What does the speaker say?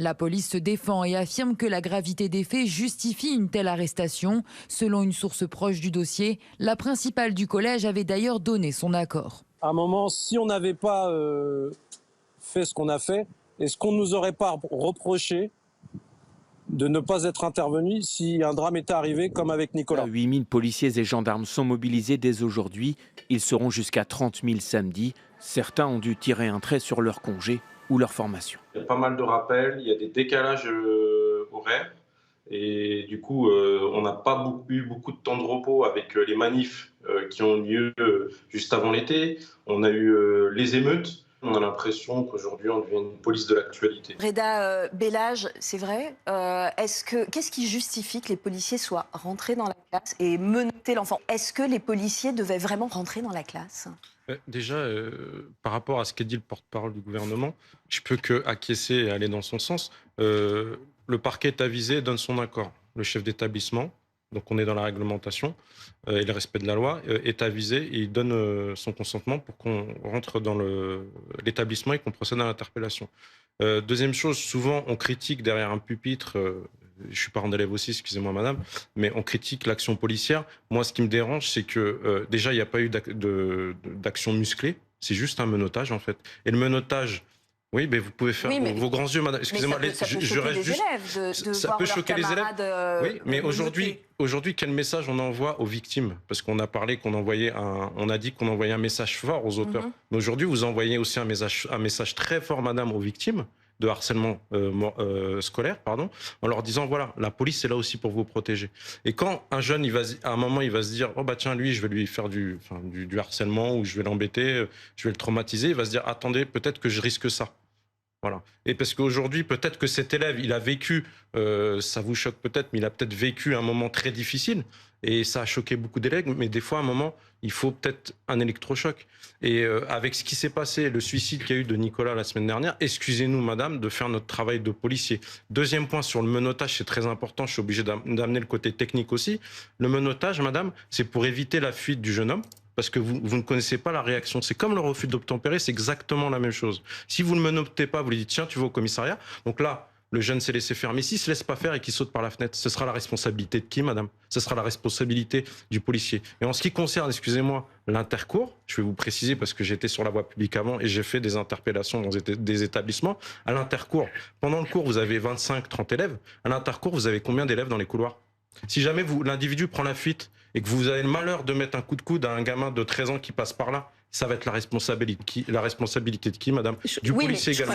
La police se défend et affirme que la gravité des faits justifie une telle arrestation. Selon une source proche du dossier, la principale du collège avait d'ailleurs donné son accord. À un moment, si on n'avait pas fait ce qu'on a fait, est-ce qu'on ne nous aurait pas reproché de ne pas être intervenu si un drame était arrivé comme avec Nicolas? 8000 policiers et gendarmes sont mobilisés dès aujourd'hui. Ils seront jusqu'à 30 000 samedi. Certains ont dû tirer un trait sur leur congé ou leur formation. Il y a pas mal de rappels, il y a des décalages horaires. Et du coup, on n'a pas eu beaucoup de temps de repos avec les manifs qui ont lieu juste avant l'été. On a eu les émeutes. On a l'impression qu'aujourd'hui, on devient une police de l'actualité. Reda Bellage, c'est vrai. Qu'est-ce qui justifie que les policiers soient rentrés dans la classe et menotter l'enfant? Est-ce que les policiers devaient vraiment rentrer dans la classe? Déjà, par rapport à ce qu'a dit le porte-parole du gouvernement, je peux qu'acquiescer et aller dans son sens. Le parquet est avisé, donne son accord. Le chef d'établissement, donc on est dans la réglementation et le respect de la loi, est avisé et il donne son consentement pour qu'on rentre dans l'établissement et qu'on procède à l'interpellation. Deuxième chose, souvent on critique derrière un pupitre, je suis parent d'élève aussi, excusez-moi madame, mais on critique l'action policière. Moi, ce qui me dérange, c'est que déjà, il n'y a pas eu d'action musclée, c'est juste un menottage en fait. Et le menottage, oui, mais vous pouvez faire vos grands yeux, madame. Excusez-moi, je reste juste. Ça peut choquer les élèves. Oui, mais aujourd'hui, quel message on envoie aux victimes? Parce qu'on a parlé on a dit qu'on envoyait un message fort aux auteurs. Mais aujourd'hui, vous envoyez aussi un message très fort, madame, aux victimes de harcèlement scolaire, pardon, en leur disant voilà, la police est là aussi pour vous protéger. Et quand un jeune, à un moment, il va se dire oh bah tiens, lui, je vais lui faire du harcèlement ou je vais l'embêter, je vais le traumatiser, il va se dire attendez, peut-être que je risque ça. Voilà. Et parce qu'aujourd'hui, peut-être que cet élève, il a vécu, ça vous choque peut-être, mais il a peut-être vécu un moment très difficile et ça a choqué beaucoup d'élèves. Mais des fois, à un moment, il faut peut-être un électrochoc. Et avec ce qui s'est passé, le suicide qu'il y a eu de Nicolas la semaine dernière, excusez-nous, madame, de faire notre travail de policier. Deuxième point, sur le menottage, c'est très important. Je suis obligé d'amener le côté technique aussi. Le menottage, madame, c'est pour éviter la fuite du jeune homme. Parce que vous ne connaissez pas la réaction. C'est comme le refus d'obtempérer, c'est exactement la même chose. Si vous ne menotez pas, vous lui dites tiens, tu vas au commissariat. Donc là, le jeune s'est laissé faire. Mais s'il ne se laisse pas faire et qu'il saute par la fenêtre, ce sera la responsabilité de qui, madame? Ce sera la responsabilité du policier. Et en ce qui concerne, excusez-moi, l'intercours, je vais vous préciser parce que j'étais sur la voie publique avant et j'ai fait des interpellations dans des établissements. À l'intercours, pendant le cours, vous avez 25-30 élèves. À l'intercours, vous avez combien d'élèves dans les couloirs? Si jamais l'individu prend la fuite et que vous avez le malheur de mettre un coup de coude à un gamin de 13 ans qui passe par là, ça va être la responsabilité de qui, madame? Du policier également.